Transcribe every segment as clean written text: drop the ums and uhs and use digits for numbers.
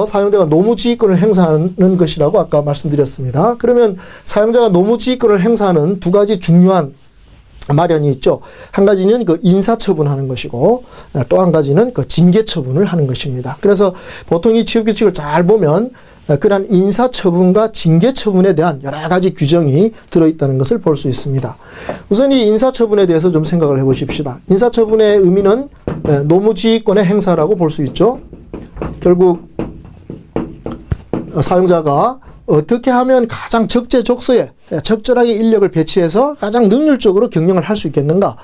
사용자가 노무지휘권을 행사하는 것이라고 아까 말씀드렸습니다. 그러면 사용자가 노무지휘권을 행사하는 두 가지 중요한 마련이 있죠. 한 가지는 그 인사처분하는 것이고 또 한 가지는 그 징계처분을 하는 것입니다. 그래서 보통 이 취업규칙을 잘 보면 그러한 인사처분과 징계처분에 대한 여러 가지 규정이 들어있다는 것을 볼 수 있습니다. 우선 이 인사처분에 대해서 좀 생각을 해보십시다. 인사처분의 의미는 노무지휘권의 행사라고 볼 수 있죠. 결국 사용자가 어떻게 하면 가장 적재적소에 적절하게 인력을 배치해서 가장 능률적으로 경영을 할 수 있겠는가,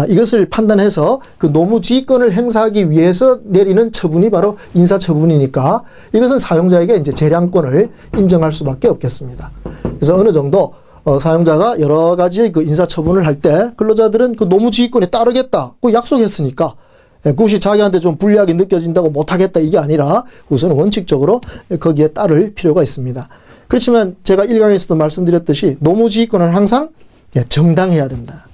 이것을 판단해서 그 노무지휘권을 행사하기 위해서 내리는 처분이 바로 인사처분이니까 이것은 사용자에게 이제 재량권을 인정할 수밖에 없겠습니다. 그래서 어느 정도 사용자가 여러 가지 그 인사처분을 할 때 근로자들은 그 노무지휘권에 따르겠다고 약속했으니까 그것이 자기한테 좀 불리하게 느껴진다고 못하겠다 이게 아니라 우선 원칙적으로 거기에 따를 필요가 있습니다. 그렇지만 제가 1강에서도 말씀드렸듯이 노무지휘권은 항상 정당해야 된다.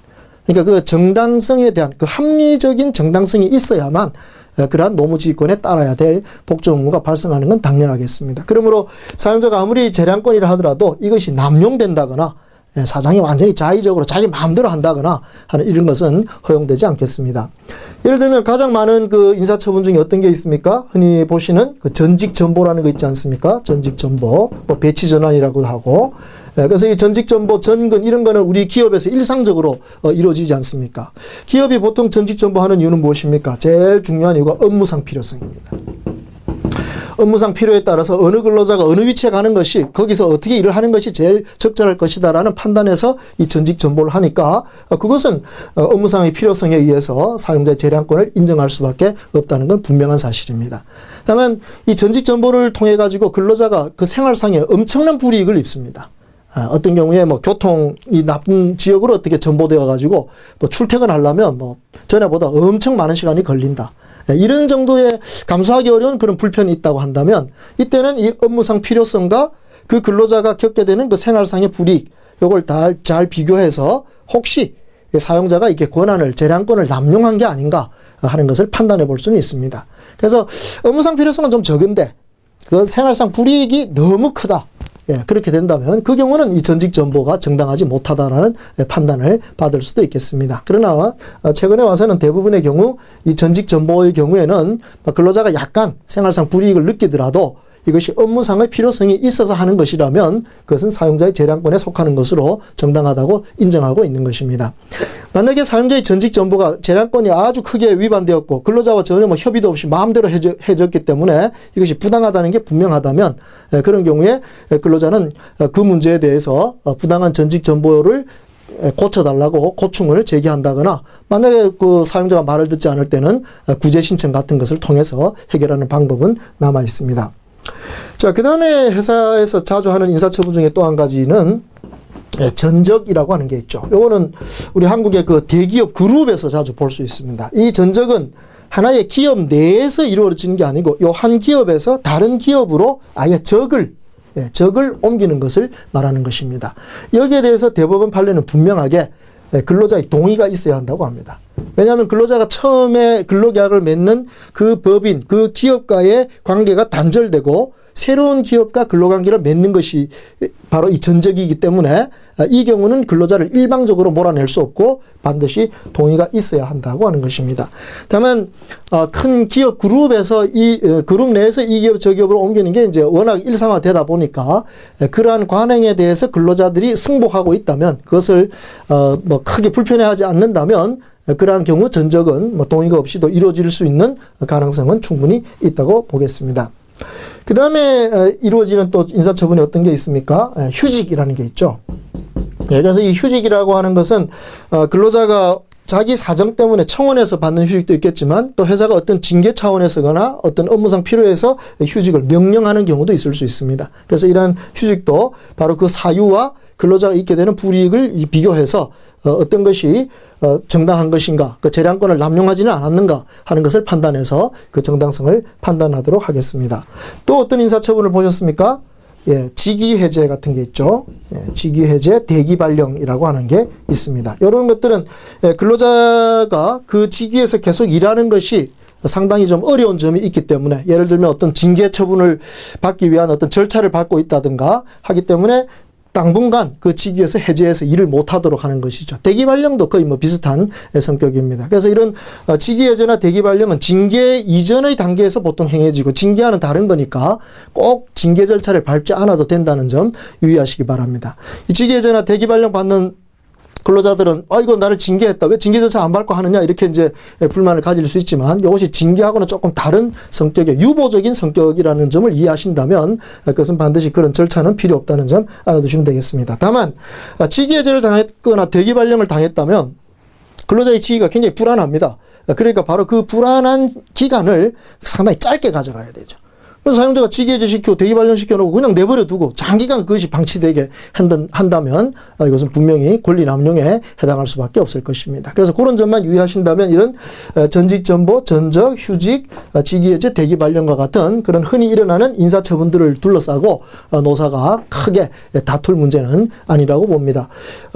그러니까 그 정당성에 대한 그 합리적인 정당성이 있어야만 그러한 노무지휘권에 따라야 될 복종 의무가 발생하는 건 당연하겠습니다. 그러므로 사용자가 아무리 재량권이라 하더라도 이것이 남용된다거나 사장이 완전히 자의적으로 자기 마음대로 한다거나 하는 이런 것은 허용되지 않겠습니다. 예를 들면 가장 많은 그 인사처분 중에 어떤 게 있습니까? 흔히 보시는 그 전직전보라는 거 있지 않습니까? 전직전보, 뭐 배치전환이라고도 하고. 그래서 이 전직전보, 전근 이런 거는 우리 기업에서 일상적으로 이루어지지 않습니까? 기업이 보통 전직전보 하는 이유는 무엇입니까? 제일 중요한 이유가 업무상 필요성입니다. 업무상 필요에 따라서 어느 근로자가 어느 위치에 가는 것이 거기서 어떻게 일을 하는 것이 제일 적절할 것이다라는 판단에서 이 전직 전보를 하니까 그것은 업무상의 필요성에 의해서 사용자의 재량권을 인정할 수밖에 없다는 건 분명한 사실입니다. 다만 이 전직 전보를 통해 가지고 근로자가 그 생활상에 엄청난 불이익을 입습니다. 어떤 경우에 뭐 교통이 나쁜 지역으로 어떻게 전보되어 가지고 뭐 출퇴근하려면 뭐 전에보다 엄청 많은 시간이 걸린다. 이런 정도의 감수하기 어려운 그런 불편이 있다고 한다면 이때는 이 업무상 필요성과 그 근로자가 겪게 되는 그 생활상의 불이익, 요걸 잘 비교해서 혹시 사용자가 이렇게 권한을, 재량권을 남용한 게 아닌가 하는 것을 판단해 볼 수는 있습니다. 그래서 업무상 필요성은 좀 적은데 그 생활상 불이익이 너무 크다. 그렇게 된다면 그 경우는 이 전직 전보가 정당하지 못하다라는 판단을 받을 수도 있겠습니다. 그러나 최근에 와서는 대부분의 경우 이 전직 전보의 경우에는 근로자가 약간 생활상 불이익을 느끼더라도 이것이 업무상의 필요성이 있어서 하는 것이라면 그것은 사용자의 재량권에 속하는 것으로 정당하다고 인정하고 있는 것입니다. 만약에 사용자의 전직 전보가 재량권이 아주 크게 위반되었고 근로자와 전혀 뭐 협의도 없이 마음대로 해줬기 때문에 이것이 부당하다는 게 분명하다면 그런 경우에 근로자는 그 문제에 대해서 부당한 전직 전보를 고쳐달라고 고충을 제기한다거나 만약에 그 사용자가 말을 듣지 않을 때는 구제 신청 같은 것을 통해서 해결하는 방법은 남아 있습니다. 자, 그 다음에 회사에서 자주 하는 인사처분 중에 또 한 가지는 전적이라고 하는 게 있죠. 요거는 우리 한국의 그 대기업 그룹에서 자주 볼 수 있습니다. 이 전적은 하나의 기업 내에서 이루어지는 게 아니고 요 한 기업에서 다른 기업으로 아예 적을 옮기는 것을 말하는 것입니다. 여기에 대해서 대법원 판례는 분명하게 근로자의 동의가 있어야 한다고 합니다. 왜냐하면 근로자가 처음에 근로계약을 맺는 그 법인, 그 기업과의 관계가 단절되고 새로운 기업과 근로관계를 맺는 것이 바로 이 전적이기 때문에 이 경우는 근로자를 일방적으로 몰아낼 수 없고 반드시 동의가 있어야 한다고 하는 것입니다. 다만 큰 기업 그룹에서 이 그룹 내에서 이 기업 저 기업으로 옮기는 게 이제 워낙 일상화되다 보니까 그러한 관행에 대해서 근로자들이 승복하고 있다면 그것을 뭐 크게 불편해하지 않는다면 그러한 경우 전적은 뭐 동의가 없이도 이루어질 수 있는 가능성은 충분히 있다고 보겠습니다. 그 다음에 이루어지는 또 인사처분이 어떤 게 있습니까? 휴직이라는 게 있죠. 그래서 이 휴직이라고 하는 것은 근로자가 자기 사정 때문에 청원해서 받는 휴직도 있겠지만 또 회사가 어떤 징계 차원에서거나 어떤 업무상 필요해서 휴직을 명령하는 경우도 있을 수 있습니다. 그래서 이러한 휴직도 바로 그 사유와 근로자가 있게 되는 불이익을 비교해서 어떤 것이 정당한 것인가, 그 재량권을 남용하지는 않았는가 하는 것을 판단해서 그 정당성을 판단하도록 하겠습니다. 또 어떤 인사처분을 보셨습니까? 직위해제 같은 게 있죠. 직위해제, 대기발령이라고 하는 게 있습니다. 이런 것들은 근로자가 그 직위에서 계속 일하는 것이 상당히 좀 어려운 점이 있기 때문에 예를 들면 어떤 징계 처분을 받기 위한 어떤 절차를 밟고 있다든가 하기 때문에 당분간 그 직위에서 해제해서 일을 못하도록 하는 것이죠. 대기 발령도 거의 뭐 비슷한 성격입니다. 그래서 이런 직위 해제나 대기 발령은 징계 이전의 단계에서 보통 행해지고 징계와는 다른 거니까 꼭 징계 절차를 밟지 않아도 된다는 점 유의하시기 바랍니다. 이 직위 해제나 대기 발령 받는 근로자들은 이거 나를 징계했다. 왜 징계 절차 안 밟고 하느냐 이렇게 이제 불만을 가질 수 있지만 이것이 징계하고는 조금 다른 성격의 유보적인 성격이라는 점을 이해하신다면 그것은 반드시 그런 절차는 필요 없다는 점 알아두시면 되겠습니다. 다만 직위 해제를 당했거나 대기 발령을 당했다면 근로자의 직위가 굉장히 불안합니다. 그러니까 바로 그 불안한 기간을 상당히 짧게 가져가야 되죠. 그래서 사용자가 직위해제 시키고 대기 발령시켜놓고 그냥 내버려 두고 장기간 그것이 방치되게 한다면 이것은 분명히 권리 남용에 해당할 수밖에 없을 것입니다. 그래서 그런 점만 유의하신다면 이런 전직 전보, 전적, 휴직, 직위해제, 대기 발령과 같은 그런 흔히 일어나는 인사처분들을 둘러싸고 노사가 크게 다툴 문제는 아니라고 봅니다.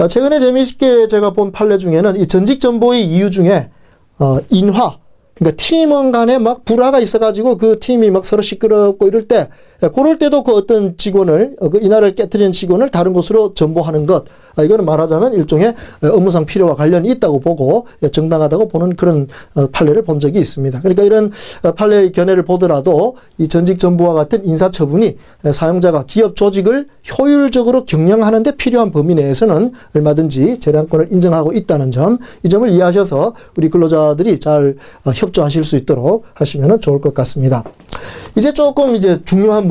최근에 재미있게 제가 본 판례 중에는 이 전직 전보의 이유 중에 인화, 그러니까 팀원 간에 막 불화가 있어가지고 그 팀이 막 서로 시끄럽고 이럴 때, 그럴 때도 그 어떤 직원을, 그 인하를 깨뜨리는 직원을 다른 곳으로 전보하는 것, 이거는 말하자면 일종의 업무상 필요와 관련이 있다고 보고 정당하다고 보는 그런 판례를 본 적이 있습니다. 그러니까 이런 판례의 견해를 보더라도 이 전직 전보와 같은 인사처분이 사용자가 기업 조직을 효율적으로 경영하는 데 필요한 범위 내에서는 얼마든지 재량권을 인정하고 있다는 점, 이 점을 이해하셔서 우리 근로자들이 잘 협조하실 수 있도록 하시면 좋을 것 같습니다. 이제 조금 중요한